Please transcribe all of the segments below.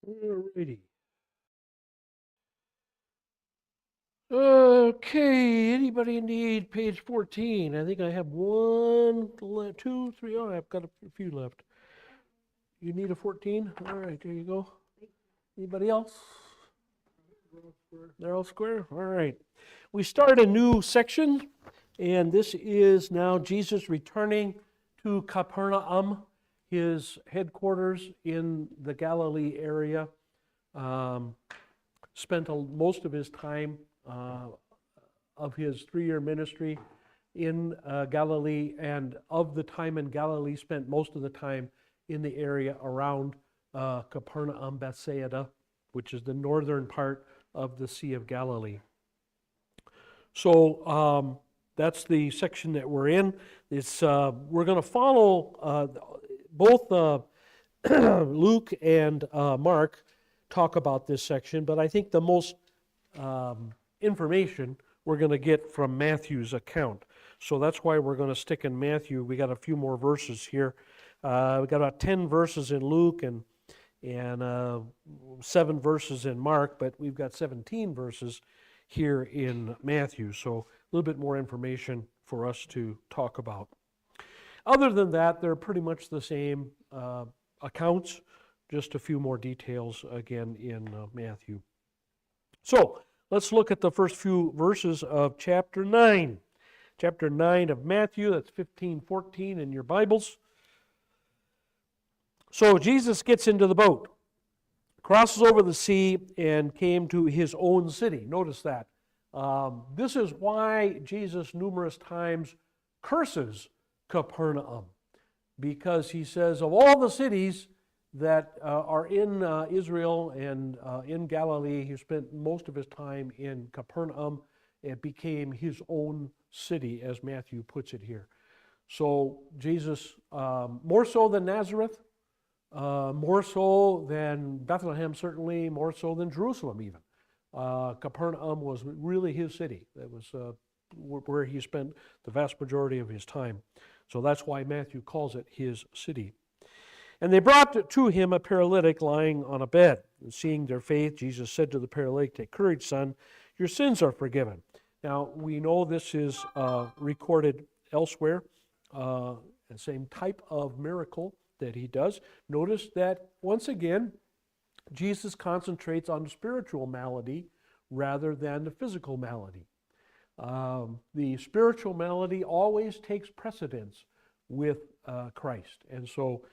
Alrighty. Okay, anybody need page 14? I think I have one, two, three. Oh, I've got a few left. You need a 14? All right, there you go. Anybody else? They're all square? All right. We start a new section, and this is now Jesus returning to Capernaum, his headquarters in the Galilee area. Spent most of his time of his 3-year ministry in Galilee, and of the time in Galilee, spent most of the time in the area around Capernaum, Bethsaida, which is the northern part of the Sea of Galilee. So that's the section that we're in. It's we're going to follow both Luke and Mark talk about this section, but I think the most information we're going to get from Matthew's account. So that's why we're going to stick in Matthew. We got a few more verses here. We got about 10 verses in Luke and 7 verses in Mark, but we've got 17 verses here in Matthew. So a little bit more information for us to talk about. Other than that, they're pretty much the same accounts, just a few more details again in Matthew. So let's look at the first few verses of chapter 9. Chapter 9 of Matthew, that's 15:14 in your Bibles. So Jesus gets into the boat, crosses over the sea, and came to his own city. Notice that. This is why Jesus numerous times curses Capernaum, because he says of all the cities that are in Israel and in Galilee, he spent most of his time in Capernaum. It became his own city, as Matthew puts it here. So Jesus, more so than Nazareth, more so than Bethlehem, certainly, more so than Jerusalem even. Capernaum was really his city. That was where he spent the vast majority of his time. So that's why Matthew calls it his city. And they brought to him a paralytic lying on a bed. And seeing their faith, Jesus said to the paralytic, "Take courage, son, your sins are forgiven." Now, we know this is recorded elsewhere, the same type of miracle that he does. Notice that, once again, Jesus concentrates on the spiritual malady rather than the physical malady. The spiritual malady always takes precedence with Christ. And so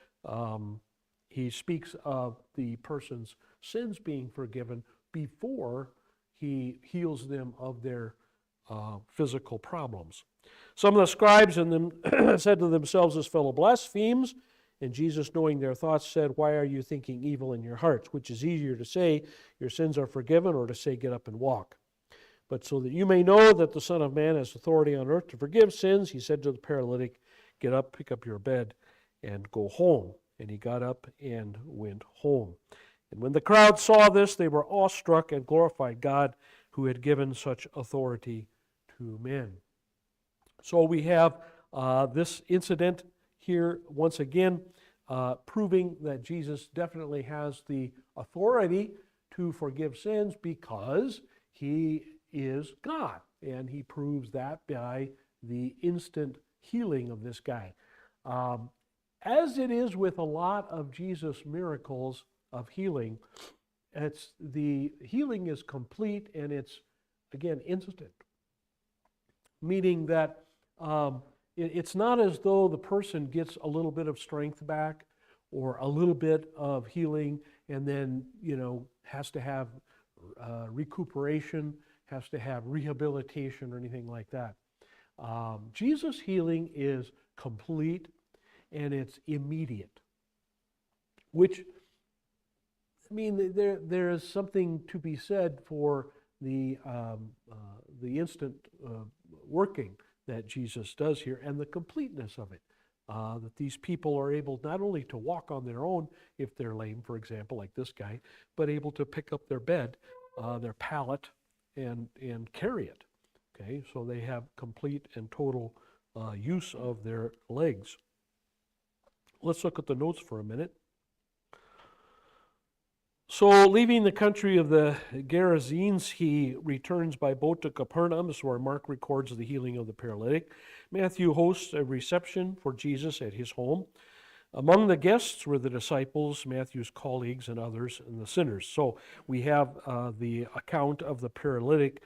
he speaks of the person's sins being forgiven before he heals them of their physical problems. Some of the scribes and them said to themselves, "This fellow blasphemes." And Jesus, knowing their thoughts, said, "Why are you thinking evil in your hearts? Which is easier to say, 'Your sins are forgiven,' or to say, 'Get up and walk'? But so that you may know that the Son of Man has authority on earth to forgive sins," he said to the paralytic, "Get up, pick up your bed, and go home." And he got up and went home. And when the crowd saw this, they were awestruck and glorified God, who had given such authority to men. So we have this incident here once again, proving that Jesus definitely has the authority to forgive sins because he is God. And he proves that by the instant healing of this guy. As it is with a lot of Jesus' miracles of healing, the healing is complete and it's, again, instant. Meaning that it's not as though the person gets a little bit of strength back or a little bit of healing and then, has to have recuperation, has to have rehabilitation or anything like that. Jesus' healing is complete and it's immediate, which, there is something to be said for the instant working that Jesus does here and the completeness of it. That these people are able not only to walk on their own if they're lame, for example, like this guy, but able to pick up their bed, their pallet, and carry it. Okay, so they have complete and total use of their legs. Let's look at the notes for a minute. So, leaving the country of the Gerasenes, he returns by boat to Capernaum. This is where Mark records the healing of the paralytic. Matthew hosts a reception for Jesus at his home. Among the guests were the disciples, Matthew's colleagues, and others, and the sinners. So, we have the account of the paralytic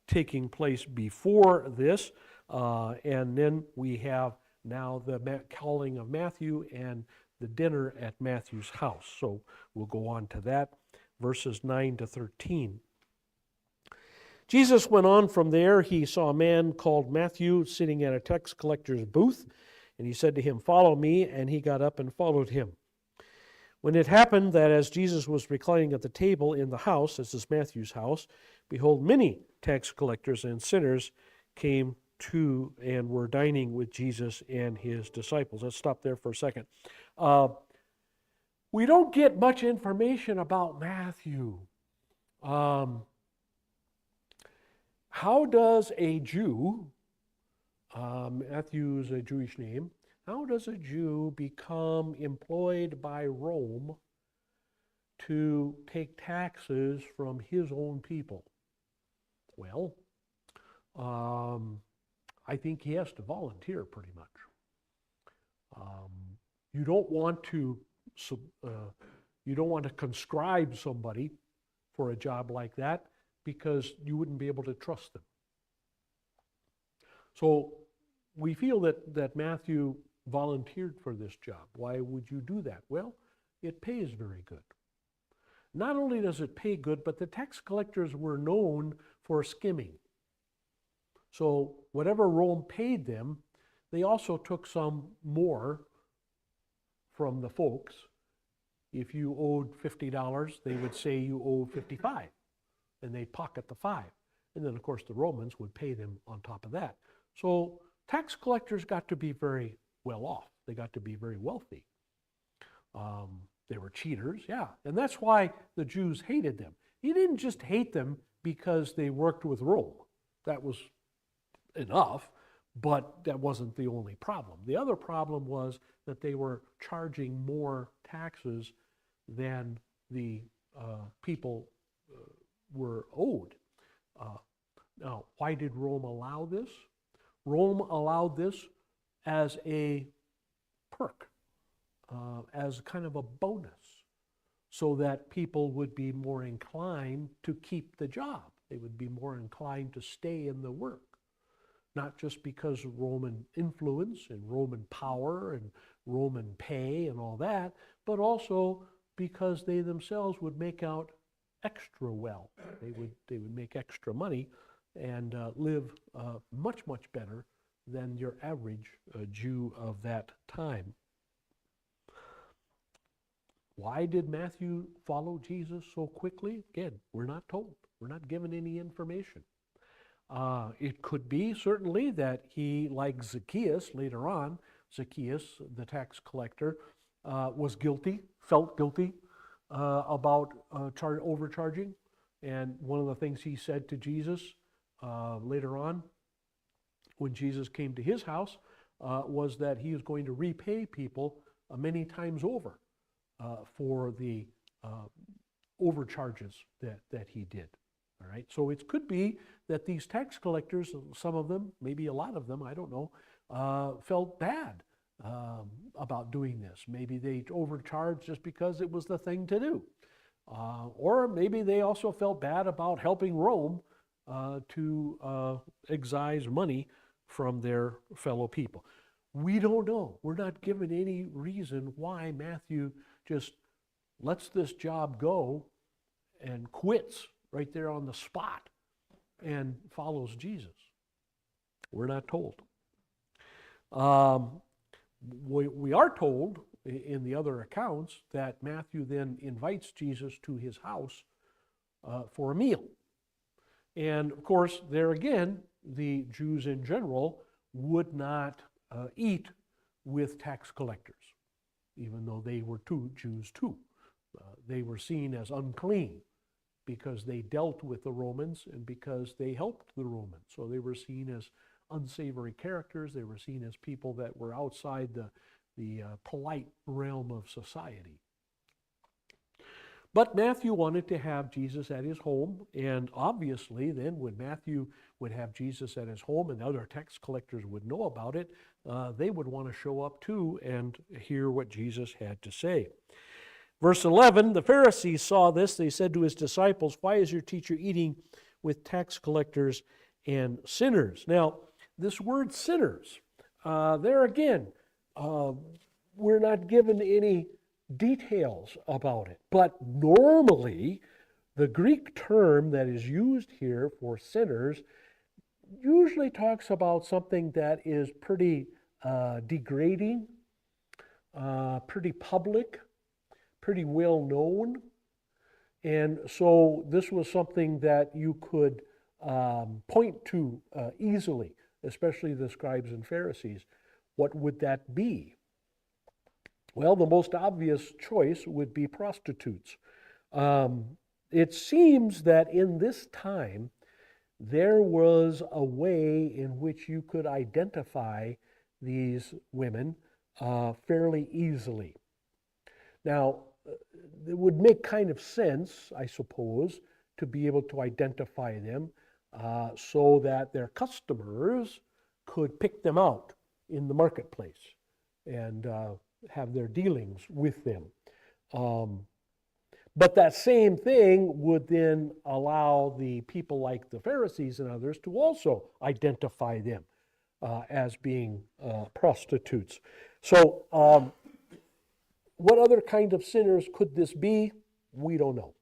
taking place before this, and then we have now the calling of Matthew and the dinner at Matthew's house. So we'll go on to that, verses 9 to 13. Jesus went on from there. He saw a man called Matthew sitting at a tax collector's booth, and he said to him, "Follow me," and he got up and followed him. When it happened that as Jesus was reclining at the table in the house, this is Matthew's house, behold, many tax collectors and sinners came to and were dining with Jesus and his disciples. Let's stop there for a second. We don't get much information about Matthew. How does a Jew, Matthew is a Jewish name, how does a Jew become employed by Rome to take taxes from his own people? Well, I think he has to volunteer pretty much. You don't want to conscribe somebody for a job like that because you wouldn't be able to trust them. So we feel that Matthew volunteered for this job. Why would you do that? Well, it pays very good. Not only does it pay good, but the tax collectors were known for skimming. So whatever Rome paid them, they also took some more from the folks. If you owed $50, they would say you owe 55, and they'd pocket the 5. And then, of course, the Romans would pay them on top of that. So tax collectors got to be very well off. They got to be very wealthy. They were cheaters, yeah. And that's why the Jews hated them. He didn't just hate them because they worked with Rome. That was enough, but that wasn't the only problem. The other problem was that they were charging more taxes than the people were owed. Now, why did Rome allow this? Rome allowed this as a perk, as kind of a bonus, so that people would be more inclined to keep the job. They would be more inclined to stay in the work. Not just because of Roman influence and Roman power and Roman pay and all that, but also because they themselves would make out extra well. They would make extra money and live much, much better than your average Jew of that time. Why did Matthew follow Jesus so quickly? Again, we're not told. We're not given any information. It could be certainly that he, like Zacchaeus later on, Zacchaeus, the tax collector, was guilty, felt guilty about overcharging. And one of the things he said to Jesus later on, when Jesus came to his house, was that he was going to repay people many times over for the overcharges that he did. All right, so it could be that these tax collectors, some of them, maybe a lot of them, I don't know, felt bad about doing this. Maybe they overcharged just because it was the thing to do. Or maybe they also felt bad about helping Rome to excise money from their fellow people. We don't know. We're not given any reason why Matthew just lets this job go and quits right there on the spot and follows Jesus. We're not told. We are told in the other accounts that Matthew then invites Jesus to his house for a meal. And of course, there again, the Jews in general would not eat with tax collectors, even though they were Jews too. They were seen as unclean because they dealt with the Romans and because they helped the Romans. So they were seen as unsavory characters. They were seen as people that were outside the polite realm of society. But Matthew wanted to have Jesus at his home, and obviously then when Matthew would have Jesus at his home and other tax collectors would know about it, they would want to show up too and hear what Jesus had to say. Verse 11, the Pharisees saw this. They said to his disciples, "Why is your teacher eating with tax collectors and sinners?" Now, this word sinners, there again, we're not given any details about it. But normally, the Greek term that is used here for sinners usually talks about something that is pretty degrading, pretty public, pretty well known. And so this was something that you could point to easily, especially the scribes and Pharisees. What would that be? Well, the most obvious choice would be prostitutes. It seems that in this time, there was a way in which you could identify these women fairly easily. Now, it would make kind of sense, I suppose, to be able to identify them so that their customers could pick them out in the marketplace and have their dealings with them. But that same thing would then allow the people like the Pharisees and others to also identify them as being prostitutes. So what other kind of sinners could this be? We don't know.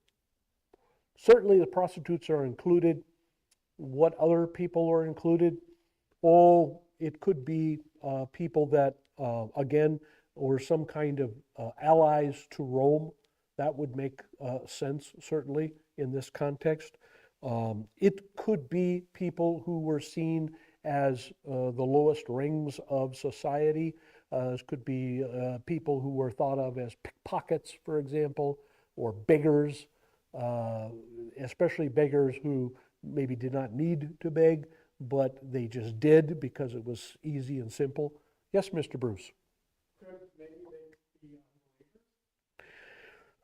Certainly the prostitutes are included. What other people are included? Oh, it could be people that, again, or some kind of allies to Rome. That would make sense, certainly, in this context. It could be people who were seen as the lowest rungs of society. This could be people who were thought of as pickpockets, for example, or beggars, especially beggars who maybe did not need to beg, but they just did because it was easy and simple. Yes, Mr. Bruce?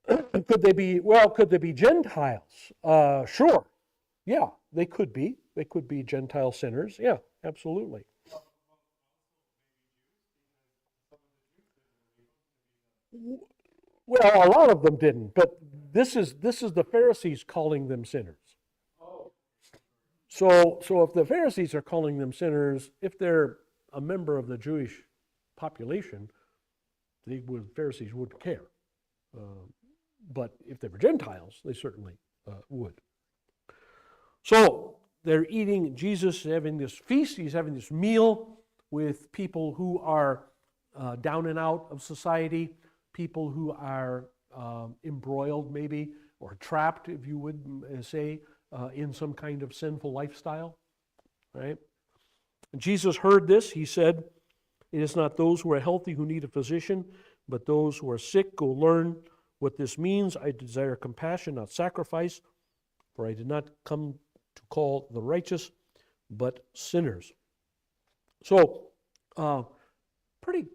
Could they be, well, could they be Gentiles? Sure. Yeah, they could be. They could be Gentile sinners. Yeah, absolutely. Well, a lot of them didn't, but this is the Pharisees calling them sinners. So if the Pharisees are calling them sinners, if they're a member of the Jewish population, the Pharisees wouldn't care. But if they were Gentiles, they certainly would. So they're eating, Jesus is having this feast, he's having this meal with people who are down and out of society, people who are embroiled maybe, or trapped, if you would say, in some kind of sinful lifestyle, right? And Jesus heard this. He said, "It is not those who are healthy who need a physician, but those who are sick. Go learn what this means. I desire compassion, not sacrifice, for I did not come to call the righteous, but sinners." So, pretty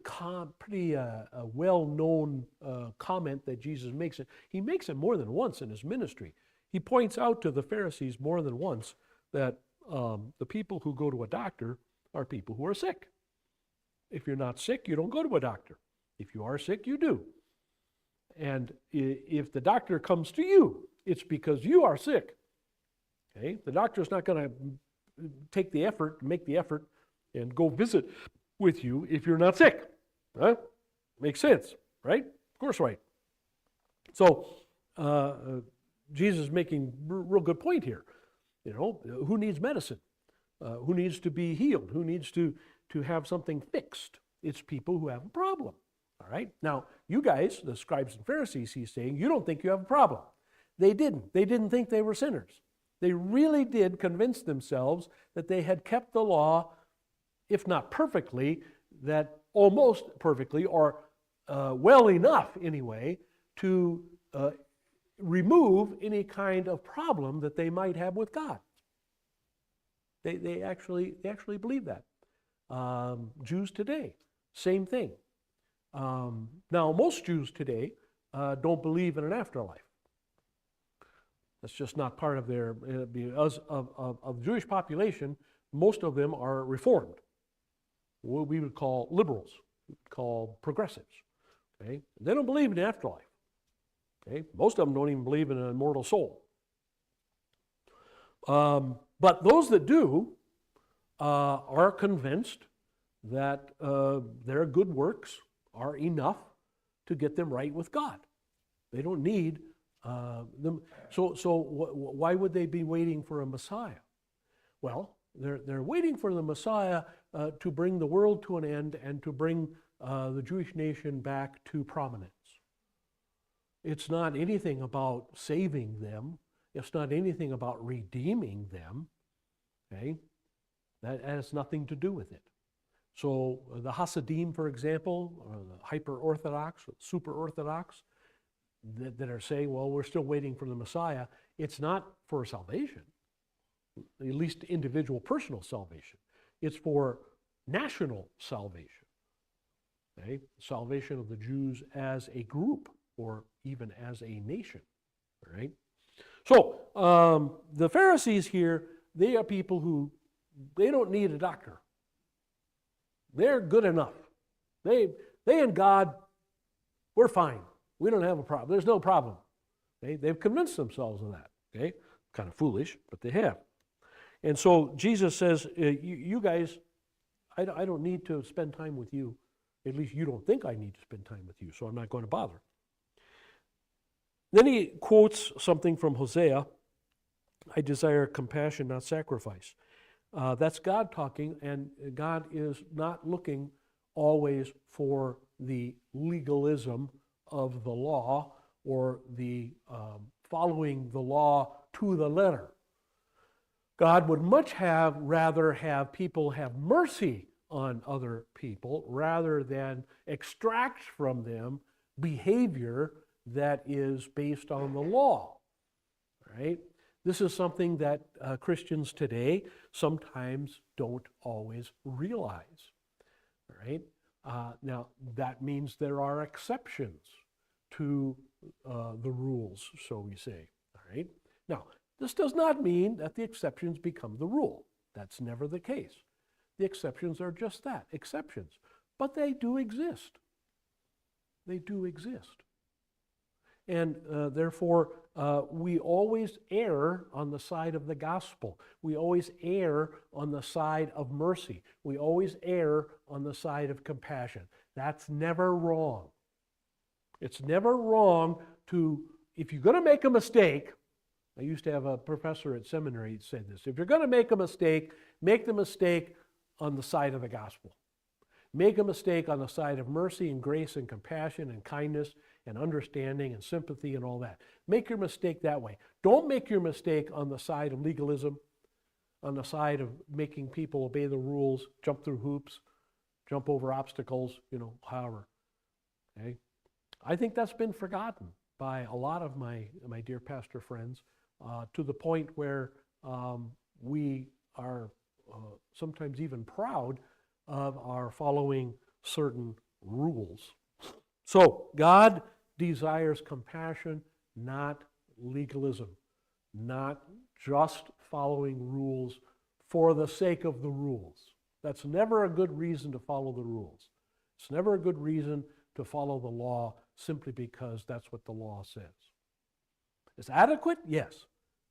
well-known comment that Jesus makes. He makes it more than once in his ministry. He points out to the Pharisees more than once that the people who go to a doctor are people who are sick. If you're not sick, you don't go to a doctor. If you are sick, you do. And if the doctor comes to you, it's because you are sick. Okay? The doctor's not going to make the effort, and go visit with you if you're not sick. Huh? Makes sense, right? Of course, right. So Jesus is making a real good point here. You know, who needs medicine? Who needs to be healed? Who needs to have something fixed? It's people who have a problem. All right? Now, you guys, the scribes and Pharisees, he's saying, you don't think you have a problem. They didn't. They didn't think they were sinners. They really did convince themselves that they had kept the law, if not perfectly, that almost perfectly, or well enough anyway, to remove any kind of problem that they might have with God. They actually believe that. Jews today, same thing. Now, most Jews today don't believe in an afterlife. That's just not part of their, because of the Jewish population, most of them are Reformed, what we would call liberals, we would call progressives. Okay? They don't believe in the afterlife. Okay? Most of them don't even believe in an immortal soul. But those that do are convinced that their good works are enough to get them right with God. They don't need them. So why would they be waiting for a Messiah? Well, they're waiting for the Messiah to bring the world to an end and to bring the Jewish nation back to prominence. It's not anything about saving them. It's not anything about redeeming them. Okay? That has nothing to do with it. So the Hasidim, for example, or the hyper-Orthodox, super-Orthodox, that are saying, well, we're still waiting for the Messiah, it's not for salvation, at least individual personal salvation. It's for national salvation. Okay? Salvation of the Jews as a group or even as a nation. All right? So the Pharisees here, they are people who, they don't need a doctor. They're good enough. They and God, we're fine. We don't have a problem. There's no problem. Okay? They've convinced themselves of that. Okay? Kind of foolish, but they have. And so Jesus says, you guys, I don't need to spend time with you. At least you don't think I need to spend time with you, so I'm not going to bother. Then he quotes something from Hosea, I desire compassion, not sacrifice. That's God talking, and God is not looking always for the legalism of the law or the following the law to the letter. God would much rather have people have mercy on other people rather than extract from them behavior that is based on the law. Right? This is something that Christians today sometimes don't always realize. Right? Now, that means there are exceptions to the rules, so we say. All right? Now, this does not mean that the exceptions become the rule. That's never the case. The exceptions are just that, exceptions. But they do exist. They do exist. And therefore, we always err on the side of the gospel. We always err on the side of mercy. We always err on the side of compassion. That's never wrong. It's never wrong to, if you're going to make a mistake, I used to have a professor at seminary who said this, if you're going to make a mistake, make the mistake on the side of the gospel. Make a mistake on the side of mercy and grace and compassion and kindness and understanding and sympathy and all that. Make your mistake that way. Don't make your mistake on the side of legalism, on the side of making people obey the rules, jump through hoops, jump over obstacles, however. Okay? I think that's been forgotten by a lot of my dear pastor friends to the point where we are sometimes even proud of our following certain rules. So God desires compassion, not legalism, not just following rules for the sake of the rules. That's never a good reason to follow the rules. It's never a good reason to follow the law simply because that's what the law says. Is it adequate? Yes.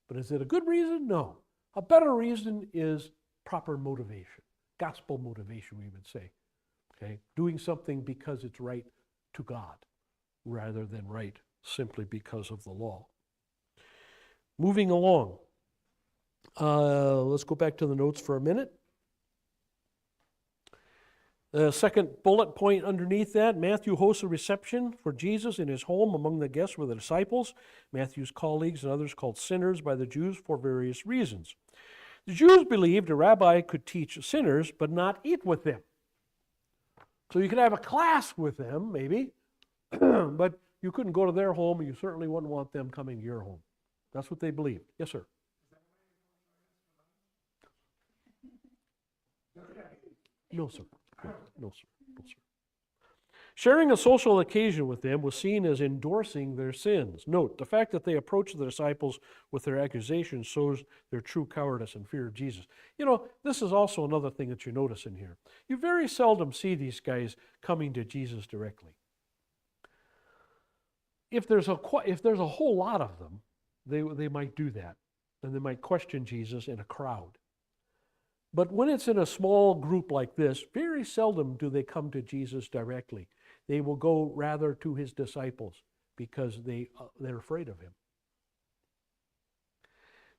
But is it a good reason? No. A better reason is proper motivation, gospel motivation, we would say. Okay? Doing something because it's right to God rather than right simply because of the law. Moving along. Let's go back to the notes for a minute. The second bullet point underneath that, Matthew hosts a reception for Jesus in his home. Among the guests were the disciples, Matthew's colleagues, and others called sinners by the Jews for various reasons. The Jews believed a rabbi could teach sinners but not eat with them. So you could have a class with them, maybe, but you couldn't go to their home, and you certainly wouldn't want them coming to your home. That's what they believed. Yes, sir. No, sir. No, sir. No, sir. Sharing a social occasion with them was seen as endorsing their sins. Note, the fact that they approached the disciples with their accusations shows their true cowardice and fear of Jesus. You know, this is also another thing that you notice in here. You very seldom see these guys coming to Jesus directly. If there's a whole lot of them, they might do that, and they might question Jesus in a crowd. But when it's in a small group like this, very seldom do they come to Jesus directly. They will go rather to his disciples because they're afraid of him.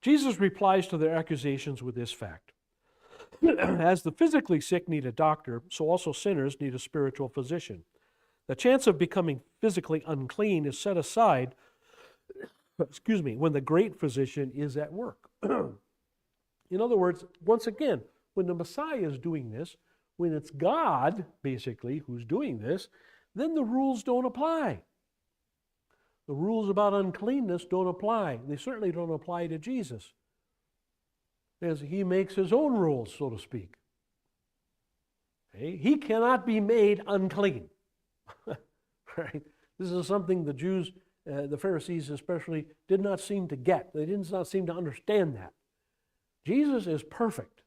Jesus replies to their accusations with this fact. As the physically sick need a doctor, so also sinners need a spiritual physician. The chance of becoming physically unclean is set aside, when the great physician is at work. In other words, once again, when the Messiah is doing this, when it's God, basically, who's doing this, then the rules don't apply. The rules about uncleanness don't apply. They certainly don't apply to Jesus, as he makes his own rules, so to speak. Okay? He cannot be made unclean. Right? This is something the Jews, the Pharisees especially, did not seem to get. They did not seem to understand that. Jesus is perfect.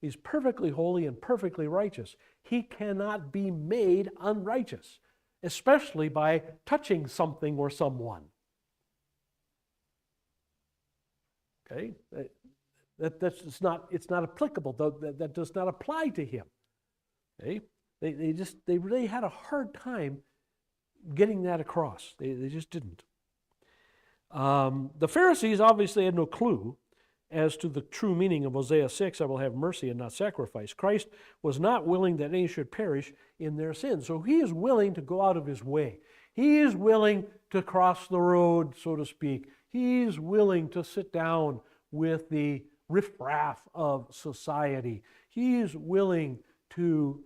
He's perfectly holy and perfectly righteous. He cannot be made unrighteous, especially by touching something or someone. Okay? It's not applicable. That does not apply to him. Okay? They really had a hard time getting that across. They just didn't. The Pharisees obviously had no clue as to the true meaning of Hosea 6, I will have mercy and not sacrifice. Christ was not willing that any should perish in their sins. So he is willing to go out of his way. He is willing to cross the road, so to speak. He is willing to sit down with the riffraff of society. He is willing to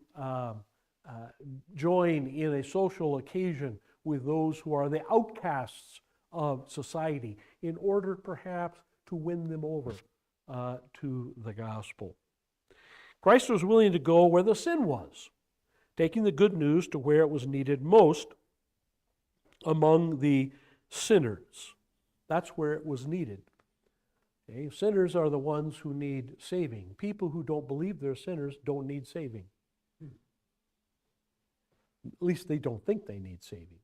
join in a social occasion with those who are the outcasts of society in order perhaps to win them over to the gospel. Christ was willing to go where the sin was, taking the good news to where it was needed most among the sinners. That's where it was needed. Okay? Sinners are the ones who need saving. People who don't believe they're sinners don't need saving. At least they don't think they need saving.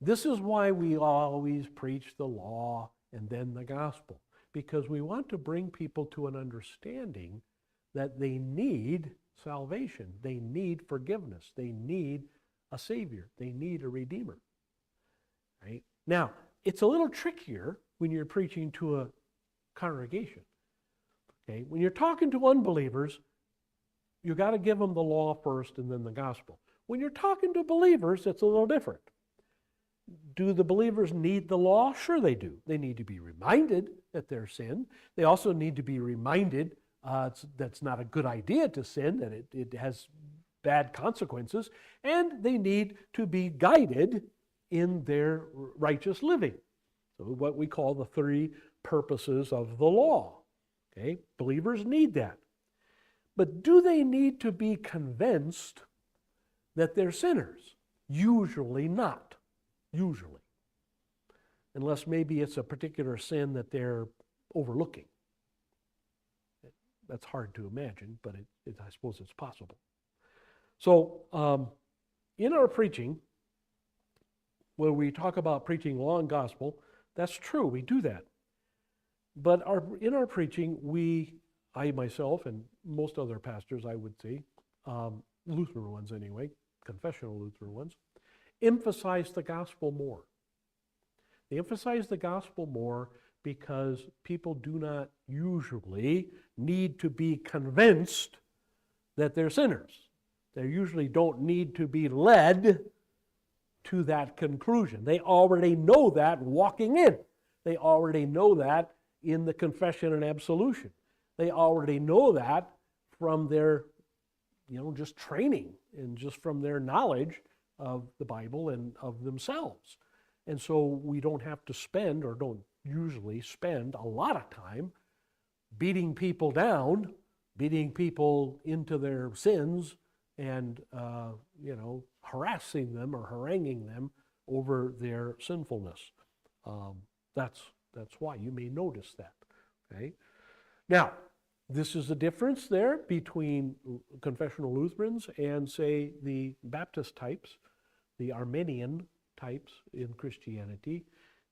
This is why we always preach the law and then the gospel, because we want to bring people to an understanding that they need salvation, they need forgiveness, they need a Savior, they need a Redeemer. Right? Now, it's a little trickier when you're preaching to a congregation. Okay? When you're talking to unbelievers, you got to give them the law first and then the gospel. When you're talking to believers, it's a little different. Do the believers need the law? Sure they do. They need to be reminded that they're sin. They also need to be reminded that's not a good idea to sin, that it has bad consequences, and they need to be guided in their righteous living. So what we call the three purposes of the law. Okay? Believers need that. But do they need to be convinced that they're sinners? Usually not. Usually. Unless maybe it's a particular sin that they're overlooking. That's hard to imagine, but I suppose it's possible. So, in our preaching, when we talk about preaching law and gospel, that's true, we do that. But in our preaching, I myself and most other pastors, I would say, Lutheran ones anyway, confessional Lutheran ones, emphasize the gospel more. They emphasize the gospel more because people do not usually need to be convinced that they're sinners. They usually don't need to be led to that conclusion. They already know that walking in. They already know that in the confession and absolution. They already know that from their, just training and just from their knowledge of the Bible and of themselves. And so we don't have to spend, or don't usually spend, a lot of time beating people down, beating people into their sins, and harassing them or haranguing them over their sinfulness. That's why you may notice that. Okay. Now, this is the difference there between confessional Lutherans and, say, the Baptist types, the Arminian types in Christianity.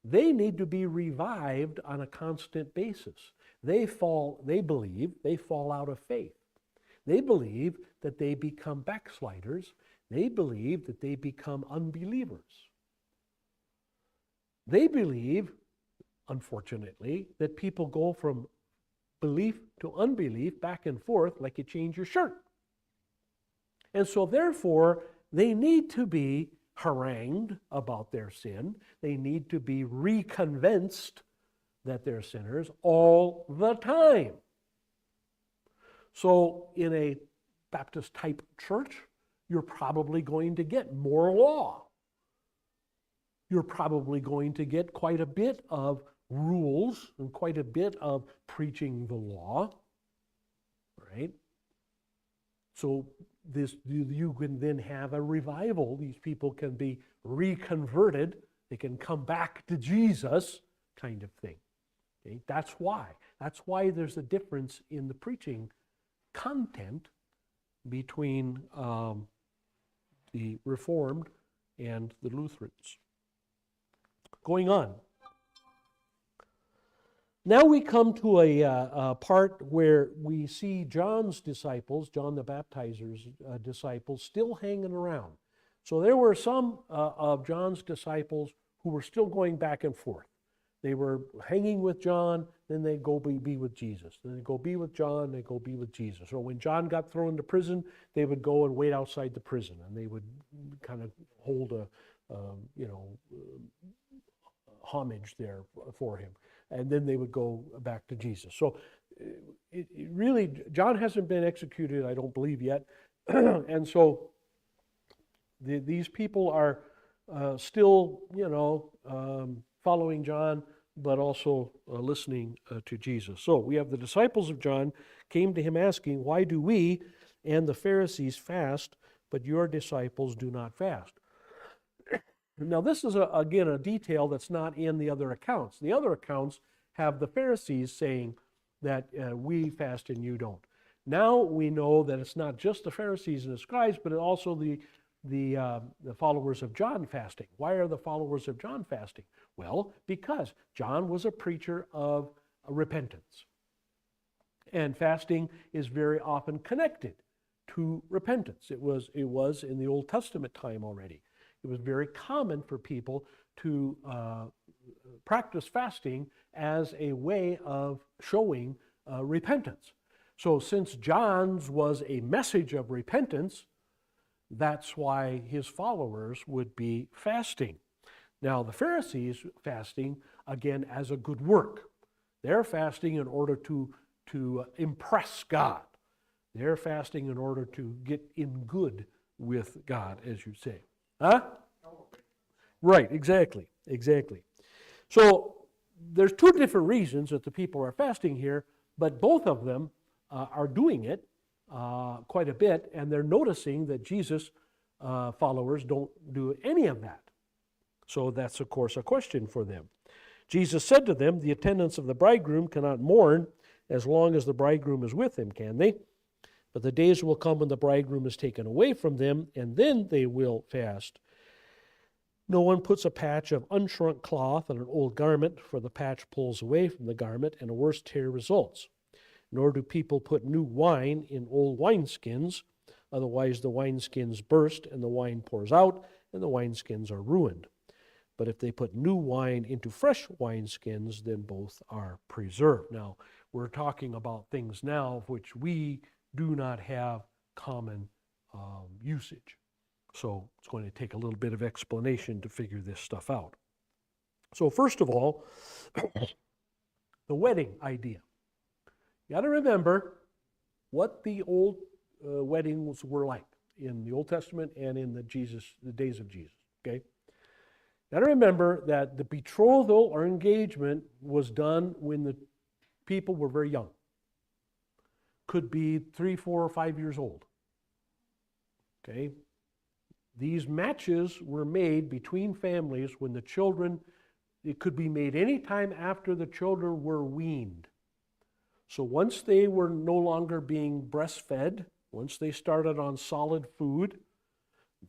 They need to be revived on a constant basis. They believe they fall out of faith. They believe that they become backsliders. They believe that they become unbelievers. They believe, unfortunately, that people go from belief to unbelief, back and forth, like you change your shirt. And so therefore, they need to be harangued about their sin. They need to be reconvinced that they're sinners all the time. So in a Baptist type church, you're probably going to get more law. You're probably going to get quite a bit of rules and quite a bit of preaching the law, right? So you can then have a revival. These people can be reconverted. They can come back to Jesus, kind of thing. Okay? That's why. That's why there's a difference in the preaching content between the Reformed and the Lutherans. Going on. Now we come to a part where we see John's disciples, John the Baptizer's disciples, still hanging around. So there were some of John's disciples who were still going back and forth. They were hanging with John, then they'd go be with Jesus. Then they'd go be with John, they'd go be with Jesus. So when John got thrown into prison, they would go and wait outside the prison, and they would kind of hold a homage there for him. And then they would go back to Jesus. So really, John hasn't been executed, I don't believe, yet. And so these people are still, following John, but also listening to Jesus. So we have the disciples of John came to him asking, "Why do we and the Pharisees fast, but your disciples do not fast?" Now, this is, again, a detail that's not in the other accounts. The other accounts have the Pharisees saying that we fast and you don't. Now we know that it's not just the Pharisees and the scribes, but also the followers of John fasting. Why are the followers of John fasting? Well, because John was a preacher of repentance. And fasting is very often connected to repentance. It was in the Old Testament time already. It was very common for people to practice fasting as a way of showing repentance. So since John's was a message of repentance, that's why his followers would be fasting. Now the Pharisees fasting, again, as a good work. They're fasting in order to impress God. They're fasting in order to get in good with God, as you say. Huh? Right, exactly. So there's two different reasons that the people are fasting here, but both of them are doing it quite a bit, and they're noticing that Jesus' followers don't do any of that. So that's, of course, a question for them. Jesus said to them, "The attendants of the bridegroom cannot mourn as long as the bridegroom is with them, can they? But the days will come when the bridegroom is taken away from them, and then they will fast. No one puts a patch of unshrunk cloth on an old garment, for the patch pulls away from the garment, and a worse tear results. Nor do people put new wine in old wineskins, otherwise the wineskins burst, and the wine pours out, and the wineskins are ruined. But if they put new wine into fresh wineskins, then both are preserved." Now, we're talking about things now of which we do not have common usage. So it's going to take a little bit of explanation to figure this stuff out. So first of all, the wedding idea. You got to remember what the old weddings were like in the Old Testament and in the days of Jesus. Okay, got to remember that the betrothal or engagement was done when the people were very young. Could be 3, 4, or 5 years old. Okay? These matches were made between families when the children, it could be made any time after the children were weaned. So once they were no longer being breastfed, once they started on solid food,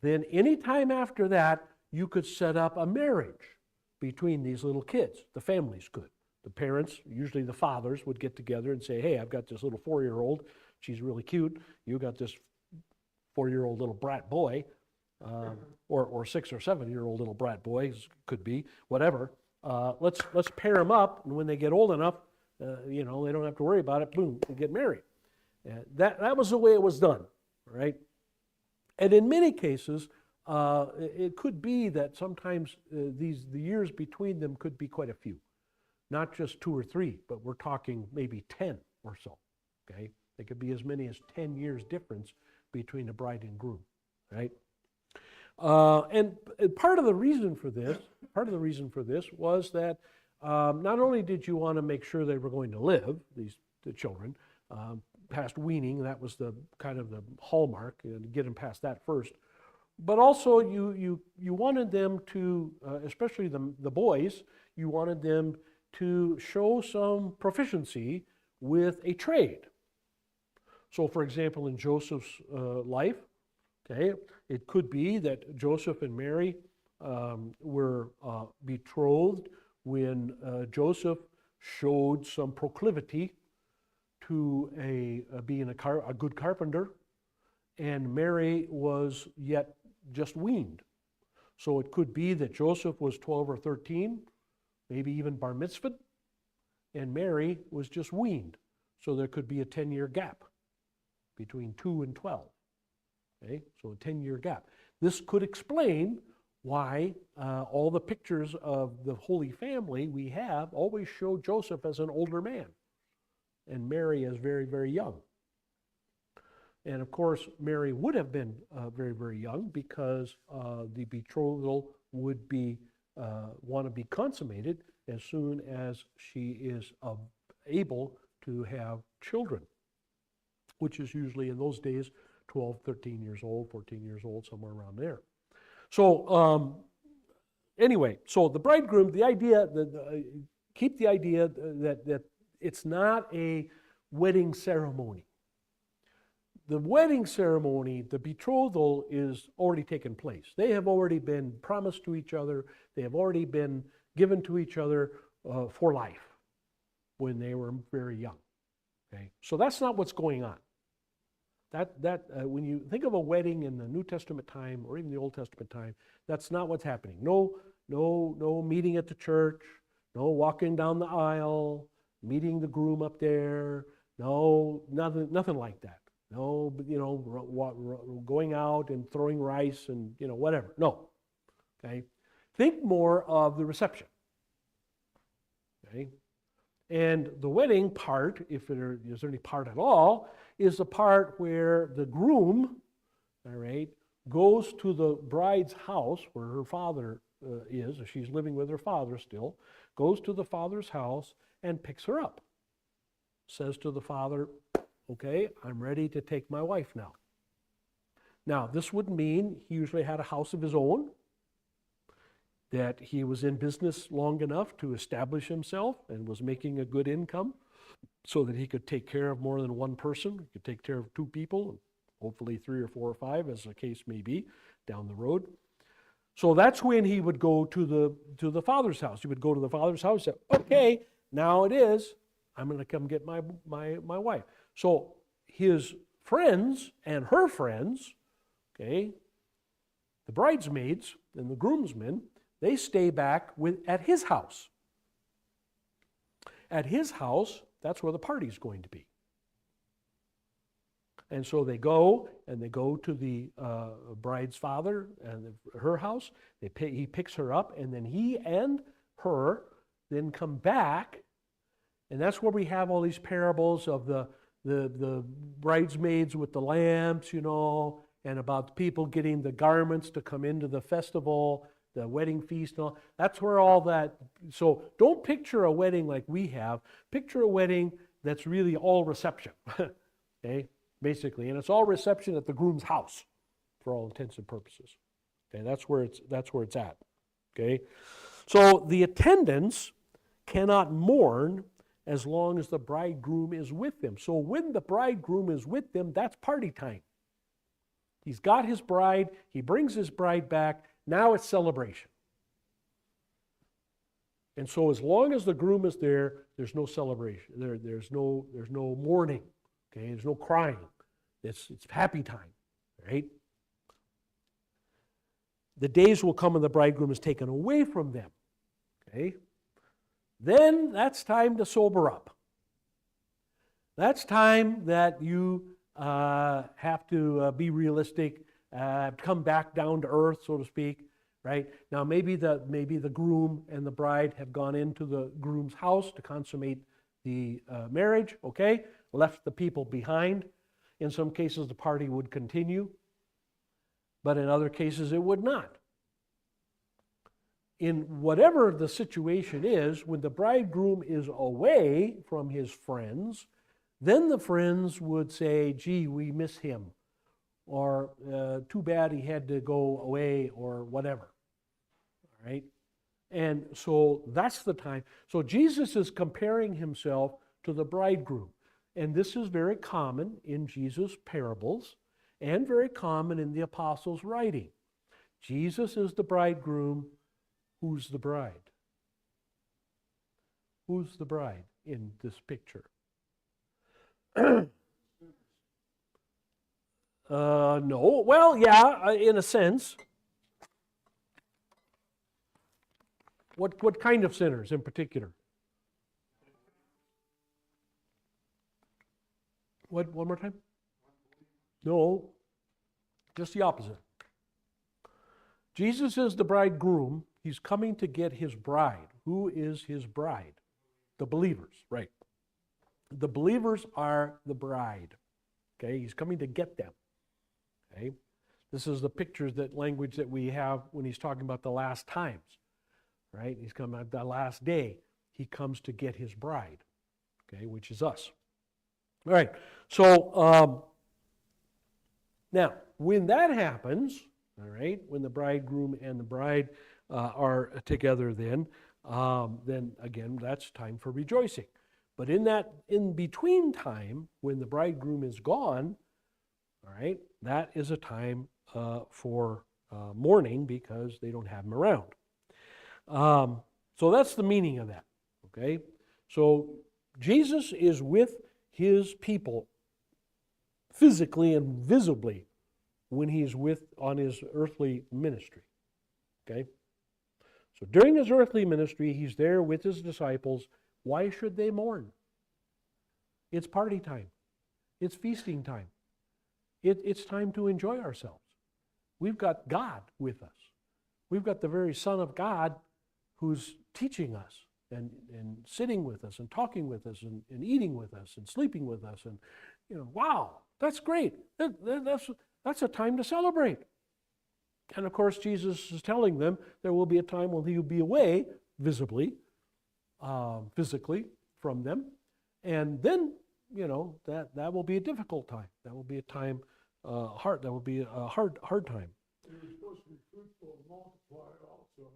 then any time after that, you could set up a marriage between these little kids. The families could. The parents, usually the fathers, would get together and say, hey, I've got this little 4-year-old. She's really cute. You got this 4-year-old little brat boy, or 6 or 7-year-old little brat boy, could be, whatever. Let's pair them up, and when they get old enough, they don't have to worry about it. Boom, they get married. That was the way it was done, right? And in many cases, it could be that sometimes the years between them could be quite a few, not just 2 or 3, but we're talking maybe 10 or so. Okay, there could be as many as 10 years difference between the bride and groom, right? And part of the reason for this was that not only did you want to make sure they were going to live, the children, past weaning, that was the kind of the hallmark, and get them past that first. But also you wanted them to, especially the boys, you wanted them to show some proficiency with a trade. So for example, in Joseph's life, okay, it could be that Joseph and Mary were betrothed when Joseph showed some proclivity to being a good carpenter, and Mary was yet just weaned. So it could be that Joseph was 12 or 13, maybe even bar mitzvahed, and Mary was just weaned. So there could be a 10-year gap between 2 and 12. Okay, so a 10-year gap. This could explain why all the pictures of the Holy Family we have always show Joseph as an older man and Mary as very, very young. And of course, Mary would have been very, very young because the betrothal would want to be consummated as soon as she is able to have children, which is usually in those days 12, 13 years old, 14 years old, somewhere around there. So anyway, so the bridegroom, the idea, keep the idea that it's not a wedding ceremony. The wedding ceremony, the betrothal, is already taken place. They have already been promised to each other. They have already been given to each other for life when they were very young. Okay, so that's not what's going on. When you think of a wedding in the New Testament time or even the Old Testament time, that's not what's happening. No meeting at the church, no walking down the aisle, meeting the groom up there, no, nothing like that. No, going out and throwing rice and whatever. No. Okay. Think more of the reception. Okay. And the wedding part, if there is any part at all, is the part where the groom, all right, goes to the bride's house where her father is. She's living with her father still. Goes to the father's house and picks her up. Says to the father, okay, I'm ready to take my wife now. Now, this would mean he usually had a house of his own, that he was in business long enough to establish himself and was making a good income so that he could take care of more than one person. He could take care of 2 people, and hopefully 3 or 4 or 5, as the case may be, down the road. So that's when he would go to the father's house. He would go to the father's house and say, okay, now it is. I'm going to come get my wife. So his friends and her friends, okay, the bridesmaids and the groomsmen, they stay back at his house. At his house, that's where the party's going to be. And so they go to the bride's father and her house. He picks her up, and then he and her then come back. And that's where we have all these parables of the bridesmaids with the lamps, and about people getting the garments to come into the festival, the wedding feast and all. That's where all that, so don't picture a wedding like we have. Picture a wedding that's really all reception, okay, basically. And it's all reception at the groom's house, for all intents and purposes. Okay, that's where it's at. Okay, so the attendants cannot mourn as long as the bridegroom is with them. So when the bridegroom is with them, that's party time. He's got his bride, he brings his bride back, now it's celebration. And so as long as the groom is there, there's no celebration. There's no mourning. Okay, there's no crying. It's happy time, right? The days will come when the bridegroom is taken away from them. Okay? Then that's time to sober up. That's time that you have to be realistic, come back down to earth, so to speak, right? Now maybe the groom and the bride have gone into the groom's house to consummate the marriage, okay? Left the people behind. In some cases the party would continue, but in other cases it would not. In whatever the situation is, when the bridegroom is away from his friends, then the friends would say, gee, we miss him, or too bad he had to go away, or whatever. All right? And so that's the time. So Jesus is comparing himself to the bridegroom. And this is very common in Jesus' parables and very common in the apostles' writing. Jesus is the bridegroom. Who's the bride? Who's the bride in this picture? No. Well, yeah, in a sense. What kind of sinners in particular? What? One more time? No. Just the opposite. Jesus is the bridegroom. He's coming to get his bride. Who is his bride? The believers, right. The believers are the bride. Okay, he's coming to get them. Okay, this is the pictures, that language that we have when he's talking about the last times, right? He's coming at the last day. He comes to get his bride, okay, which is us. All right, so now when that happens, all right, when the bridegroom and the bride are together, then again, that's time for rejoicing. But in that in-between time, when the bridegroom is gone, all right, that is a time for mourning because they don't have him around. So that's the meaning of that, okay? So Jesus is with his people physically and visibly when he's on his earthly ministry, okay? So during his earthly ministry, he's there with his disciples. Why should they mourn? It's party time. It's feasting time. It's time to enjoy ourselves. We've got God with us. We've got the very Son of God who's teaching us and sitting with us and talking with us and eating with us and sleeping with us. And, wow, that's great. That's a time to celebrate. And of course, Jesus is telling them there will be a time when he'll be away visibly, physically from them. And then, that will be a difficult time. That will be a time hard. That will be a hard time. You're supposed to be fruitful and multiply also.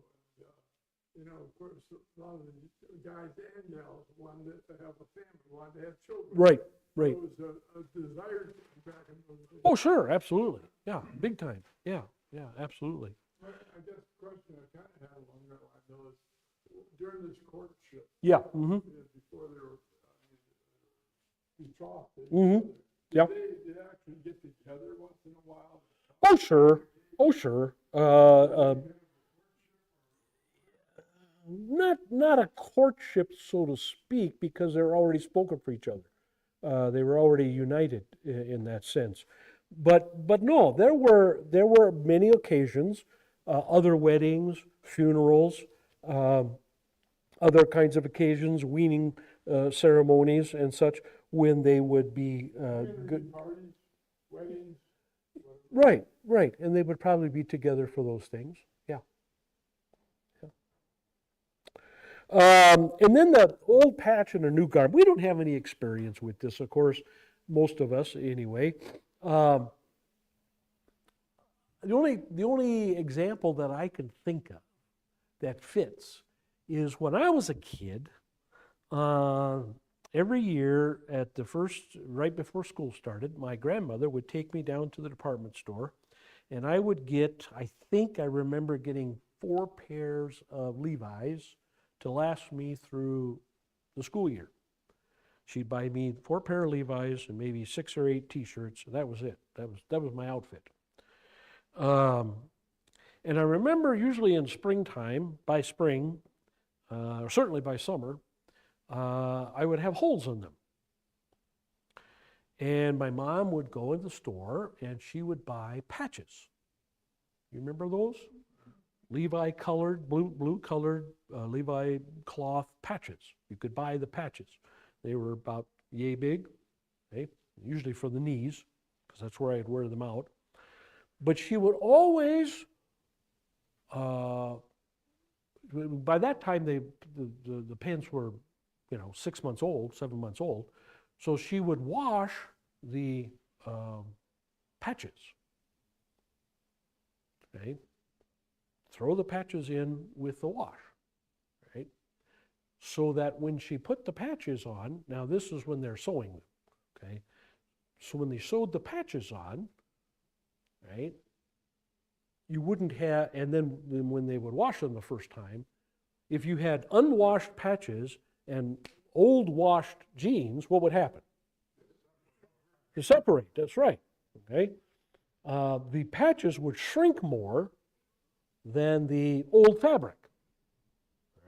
And, of course, a lot of the guys and gals wanted to have a family, wanted to have children. Right. There was a desire back in those days. Oh, sure, absolutely. Yeah, big time. Yeah, absolutely. I guess the question I kind of had along that line, though, is during this courtship, Yeah. before they were betrothed, Yeah. Did they actually get together once in a while? Oh, sure. Not a courtship, so to speak, because they're already spoken for each other. They were already united in that sense. But no, there were many occasions, other weddings, funerals, other kinds of occasions, weaning ceremonies and such, when they would be good. Parties, weddings. Right, and they would probably be together for those things. Yeah. And then the old patch and a new garment. We don't have any experience with this, of course, most of us anyway. the only example that I can think of that fits is when I was a kid. Every year at right before school started, my grandmother would take me down to the department store, and I would get, I think I remember getting 4 pairs of Levi's to last me through the school year. She'd buy me 4 pair of Levi's and maybe 6 or 8 t-shirts, and that was it. That was my outfit. And I remember usually in springtime, by spring, or certainly by summer, I would have holes in them. And my mom would go in the store and she would buy patches. You remember those? Levi colored, blue colored Levi cloth patches. You could buy the patches. They were about yay big, okay? Usually for the knees, because that's where I'd wear them out. But she would always, by that time the pants were, 6 months old, 7 months old. So she would wash the patches. Okay? Throw the patches in with the wash, right? So that when she put the patches on, now this is when they're sewing them, okay? So when they sewed the patches on, right, you wouldn't have, and then when they would wash them the first time, if you had unwashed patches and old washed jeans, what would happen? You separate, that's right, okay? The patches would shrink more than the old fabric,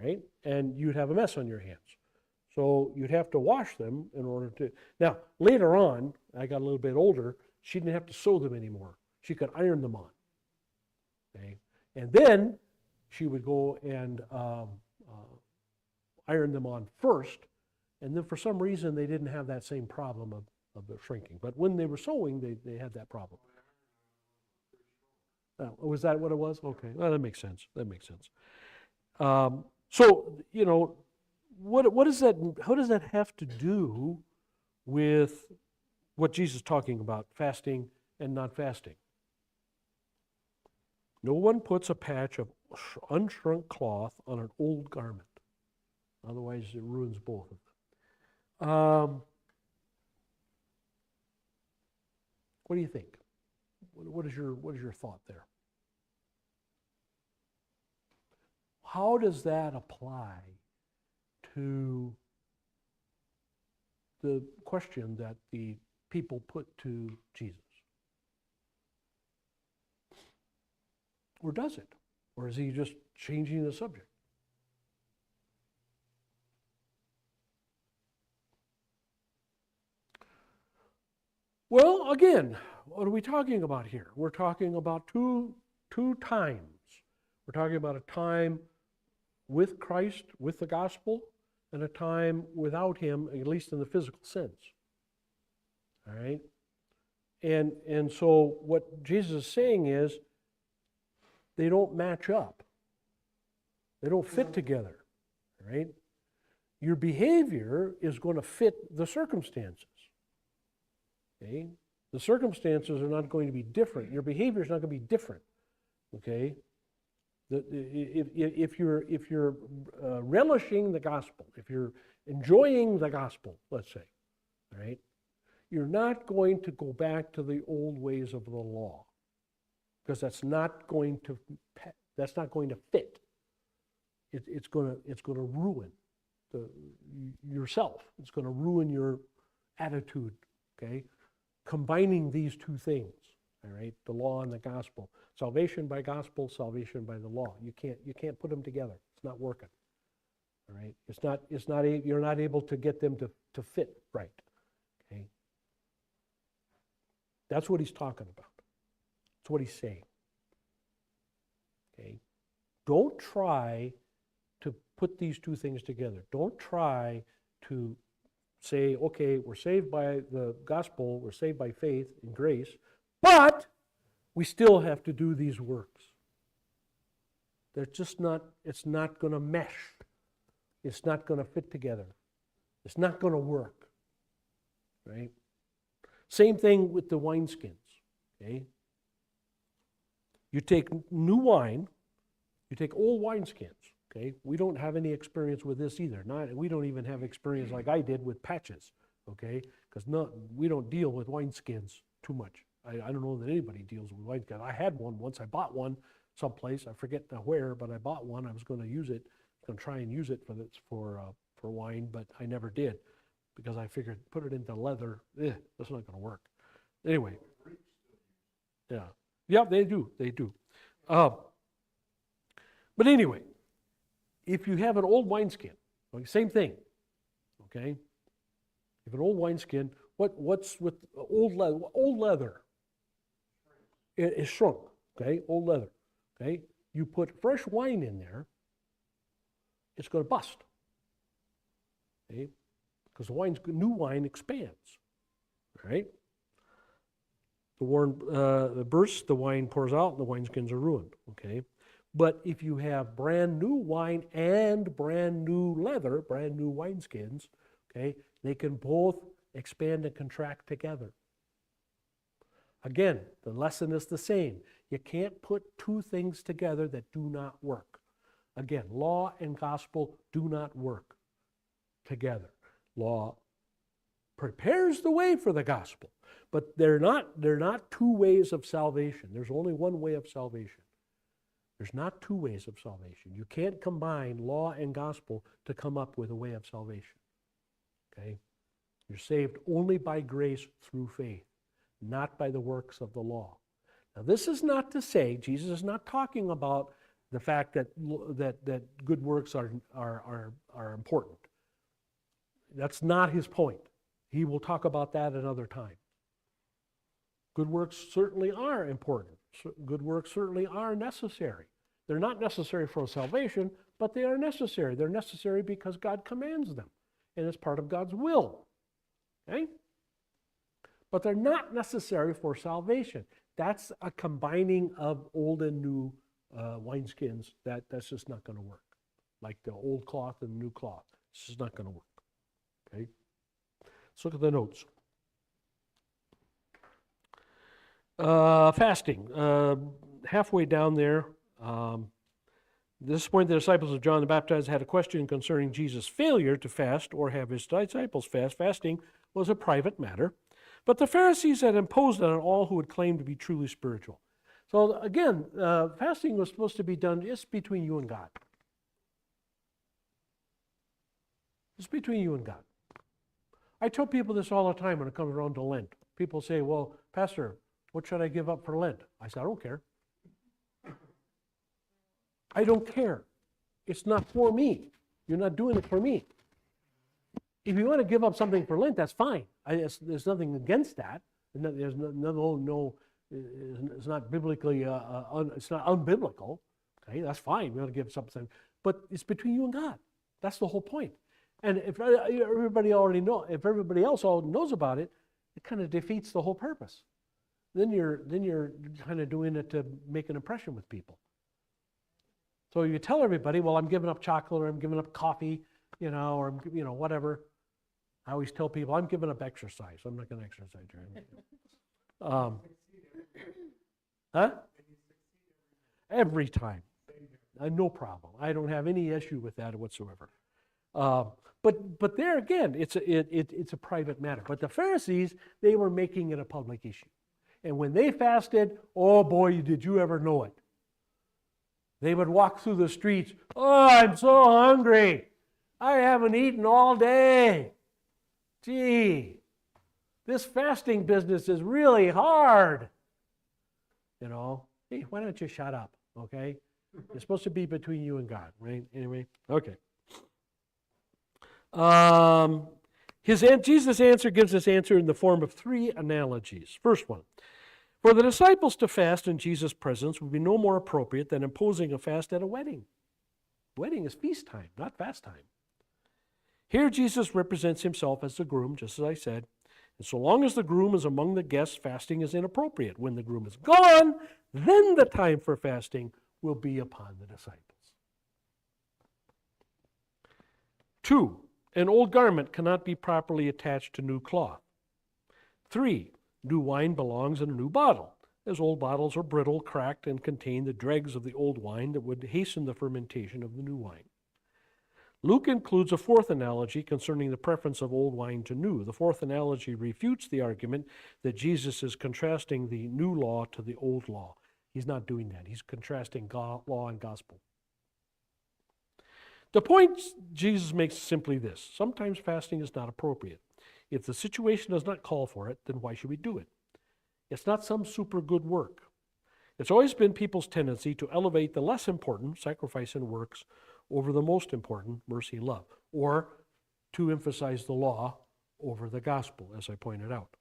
right? And you'd have a mess on your hands. So you'd have to wash them in order to, now later on, I got a little bit older, she didn't have to sew them anymore. She could iron them on, okay? And then she would go and iron them on first, and then for some reason they didn't have that same problem of the shrinking. But when they were sewing, they had that problem. Was that what it was? Okay, well, that makes sense. That makes sense. So, what does that, how does that have to do with what Jesus is talking about, fasting and not fasting? No one puts a patch of unshrunk cloth on an old garment. Otherwise, it ruins both of them. What do you think? What is your thought there? How does that apply to the question that the people put to Jesus? Or does it? Or is he just changing the subject? Well, again, what are we talking about here? We're talking about two times. We're talking about a time with Christ, with the gospel, and a time without him, at least in the physical sense. All right? And so what Jesus is saying is they don't match up. They don't fit together. All right? Your behavior is going to fit the circumstances. Okay? The circumstances are not going to be different. Your behavior is not going to be different. Okay? If you're relishing the gospel, if you're enjoying the gospel, let's say, right, you're not going to go back to the old ways of the law, because that's not going to fit. It's going to ruin yourself. It's going to ruin your attitude. Okay, combining these two things. All right, the law and the gospel. Salvation by gospel, salvation by the law. You can't put them together. It's not working. All right, you're not able to get them to fit right. Okay, that's what he's talking about. That's what he's saying. Okay, don't try to put these two things together. Don't try to say, okay, we're saved by the gospel, we're saved by faith and grace, but we still have to do these works. They're just not, it's not going to mesh. It's not going to fit together. It's not going to work. Right? Same thing with the wineskins. Okay? You take new wine, you take old wineskins, okay? We don't have any experience with this either. We don't even have experience like I did with patches, okay? Because we don't deal with wineskins too much. I don't know that anybody deals with wineskins. I had one once. I bought one someplace. I forget now where, but I bought one. I was going to use it. I was going to try and use it for wine, but I never did because I figured put it into leather. That's not going to work. Anyway. Yeah. Yeah, they do. They do. But anyway, if you have an old wineskin, like same thing, okay? If an old wineskin, what's with old leather? Old leather, it is shrunk, okay? Old leather, okay? You put fresh wine in there, it's going to bust, okay? Because new wine expands, right? The bursts, the wine pours out, and the wineskins are ruined, okay? But if you have brand new wine and brand new leather, brand new wineskins, okay, they can both expand and contract together. Again, the lesson is the same. You can't put two things together that do not work. Again, law and gospel do not work together. Law prepares the way for the gospel, but they're not two ways of salvation. There's only one way of salvation. There's not two ways of salvation. You can't combine law and gospel to come up with a way of salvation. Okay? You're saved only by grace through faith, not by the works of the law. Now, this is not to say, Jesus is not talking about the fact that good works are important. That's not his point. He will talk about that another time. Good works certainly are important. Good works certainly are necessary. They're not necessary for salvation, but they are necessary. They're necessary because God commands them, and it's part of God's will. Okay? But they're not necessary for salvation. That's a combining of old and new wineskins. That's just not going to work. Like the old cloth and the new cloth. It's just not going to work. Okay? Let's look at the notes. Fasting. Halfway down there, this point the disciples of John the Baptist had a question concerning Jesus' failure to fast or have his disciples fast. Fasting was a private matter, but the Pharisees had imposed it on all who would claim to be truly spiritual. So again, fasting was supposed to be done just between you and God. It's between you and God. I tell people this all the time when it comes around to Lent. People say, well, Pastor, what should I give up for Lent? I say, I don't care. I don't care. It's not for me. You're not doing it for me. If you want to give up something for Lent, that's fine. There's nothing against that. There's no it's not biblically, it's not unbiblical. Okay, that's fine. You want to give something. But it's between you and God. That's the whole point. And if everybody else already knows about it, it kind of defeats the whole purpose. Then you're kind of doing it to make an impression with people. So you tell everybody, well, I'm giving up chocolate, or I'm giving up coffee, or whatever. I always tell people, I'm giving up exercise. I'm not going to exercise during Every time. No problem. I don't have any issue with that whatsoever. But there again, it's a private matter. But the Pharisees, they were making it a public issue. And when they fasted, oh boy, did you ever know it. They would walk through the streets, oh, I'm so hungry. I haven't eaten all day. Gee, this fasting business is really hard. Hey, why don't you shut up, okay? It's supposed to be between you and God, right? Anyway, okay. Jesus' answer gives us answer in the form of three analogies. First one, for the disciples to fast in Jesus' presence would be no more appropriate than imposing a fast at a wedding. Wedding is feast time, not fast time. Here Jesus represents himself as the groom, just as I said, and so long as the groom is among the guests, fasting is inappropriate. When the groom is gone, then the time for fasting will be upon the disciples. 2, an old garment cannot be properly attached to new cloth. 3, new wine belongs in a new bottle. as old bottles are brittle, cracked, and contain the dregs of the old wine that would hasten the fermentation of the new wine. Luke includes a fourth analogy concerning the preference of old wine to new. The fourth analogy refutes the argument that Jesus is contrasting the new law to the old law. He's not doing that. He's contrasting law and gospel. The point Jesus makes is simply this: sometimes fasting is not appropriate. If the situation does not call for it, then why should we do it? It's not some super good work. It's always been people's tendency to elevate the less important, sacrifice and works, over the most important, mercy and love, or to emphasize the law over the gospel, as I pointed out.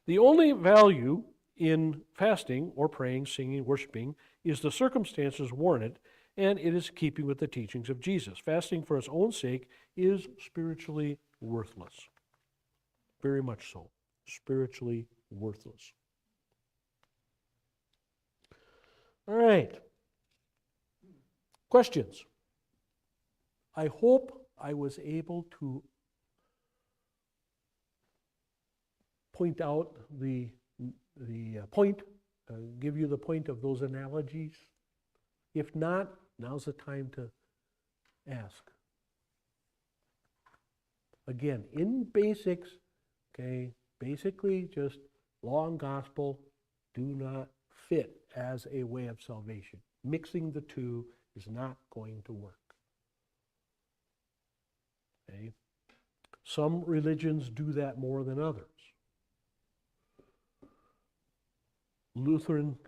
The only value in fasting or praying, singing, worshiping is the circumstances warrant it, and it is keeping with the teachings of Jesus. Fasting for its own sake is spiritually worthless. Very much so. Spiritually worthless. All right. Questions? I hope I was able to point out the point, give you the point of those analogies. If not, now's the time to ask. Again, in basics, okay, basically just law and gospel do not fit as a way of salvation. Mixing the two is not going to work. Okay? Some religions do that more than others.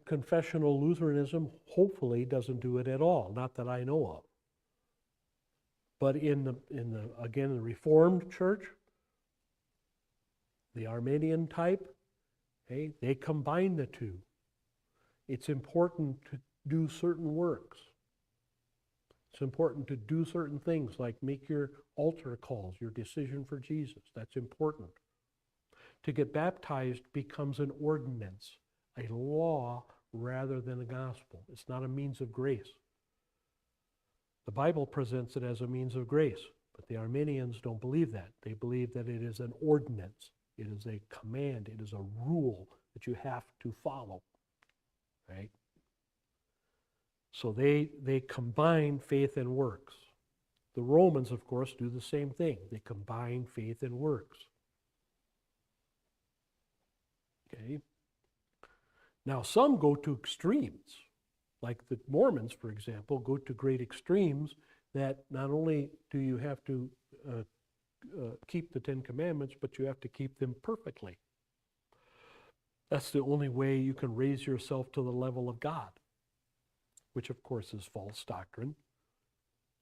Confessional Lutheranism hopefully doesn't do it at all, not that I know of. But in the Reformed Church, the Arminian type, okay, they combine the two. It's important to do certain works. It's important to do certain things like make your altar calls, your decision for Jesus. That's important. To get baptized becomes an ordinance, a law rather than a gospel. It's not a means of grace. The Bible presents it as a means of grace, but the Arminians don't believe that. They believe that it is an ordinance. It is a command. It is a rule that you have to follow. Right? So they combine faith and works. The Romans, of course, do the same thing. They combine faith and works. Okay? Now, some go to extremes. Like the Mormons, for example, go to great extremes that not only do you have to keep the Ten Commandments, but you have to keep them perfectly. That's the only way you can raise yourself to the level of God, which of course is false doctrine.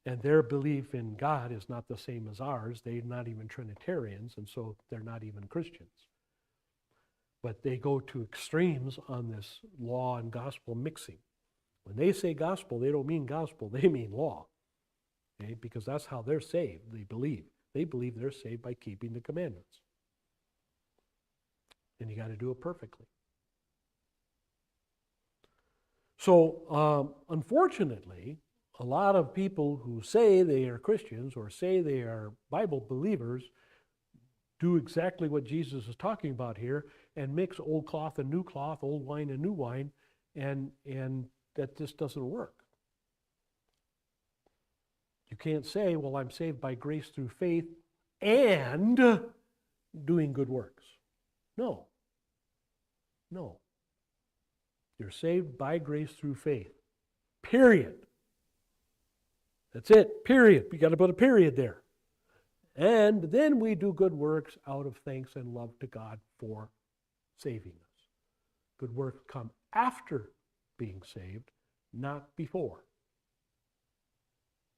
And their belief in God is not the same as ours. They're not even Trinitarians, and so they're not even Christians. But they go to extremes on this law and gospel mixing. When they say gospel, they don't mean gospel, they mean law. Okay? Because that's how they're saved, they believe. They believe they're saved by keeping the commandments. And you got to do it perfectly. So, unfortunately, a lot of people who say they are Christians or say they are Bible believers do exactly what Jesus is talking about here and mix old cloth and new cloth, old wine and new wine, and that just doesn't work. You can't say, well, I'm saved by grace through faith and doing good works. No. No. You're saved by grace through faith. Period. That's it. Period. You got to put a period there. And then we do good works out of thanks and love to God for saving us. Good works come after being saved, not before.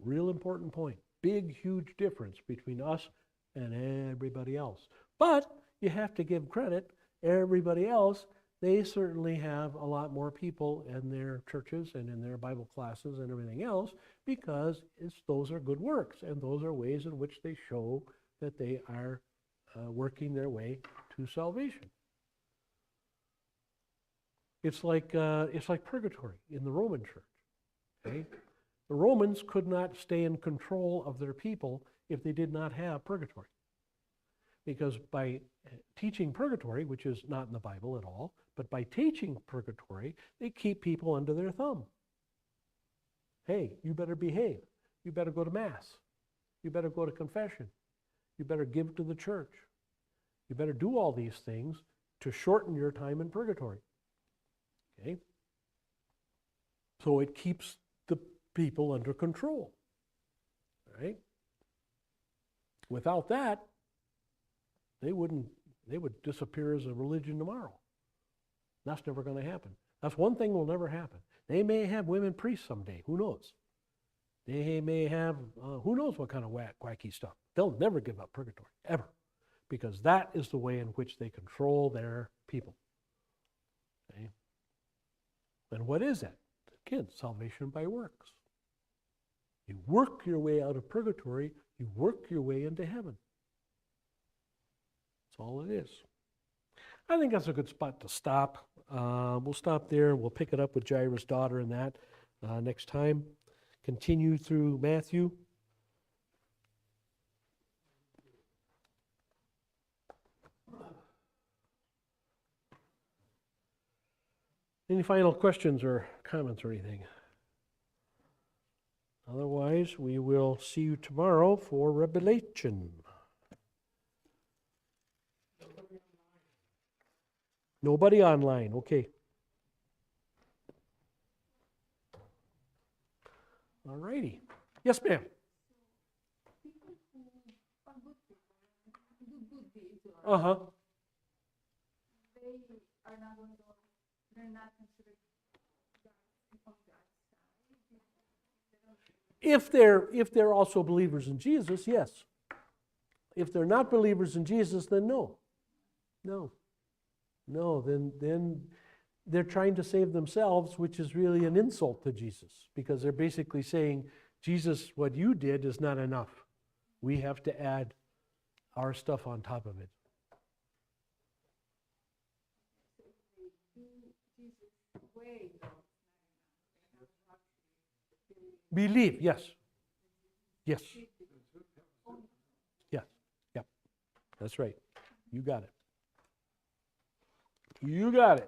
Real important point. Big, huge difference between us and everybody else. But you have to give credit. Everybody else, they certainly have a lot more people in their churches and in their Bible classes and everything else because those are good works and those are ways in which they show that they are working their way to salvation. It's like purgatory in the Roman church. Okay? The Romans could not stay in control of their people if they did not have purgatory. Because by teaching purgatory, which is not in the Bible at all, But by teaching purgatory, they keep people under their thumb. Hey, you better behave. You better go to Mass. You better go to confession. You better give to the church. You better do all these things to shorten your time in purgatory. Okay? So it keeps the people under control. All right? Without that, they would disappear as a religion tomorrow. That's never going to happen. That's one thing will never happen. They may have women priests someday. Who knows? They may have, who knows what kind of wacky stuff. They'll never give up purgatory, ever. Because that is the way in which they control their people. Okay? And what is that? Again, salvation by works. You work your way out of purgatory, you work your way into heaven. That's all it is. I think that's a good spot to stop. We'll stop there. We'll pick it up with Jairus' daughter and that next time. Continue through Matthew. Any final questions or comments or anything? Otherwise, we will see you tomorrow for Revelation. Nobody online, okay. All righty. Yes, ma'am. People who are good people, do good deeds, Uh-huh. they are not going to, they're not considered on God's side. If they're also believers in Jesus, yes. If they're not believers in Jesus, then no. No, then they're trying to save themselves, which is really an insult to Jesus, because they're basically saying, Jesus, what you did is not enough. We have to add our stuff on top of it. So if they do Jesus' way, though, it's not enough. They have to Believe, yes. Yes. Yes. Yep. That's right. You got it. You got it.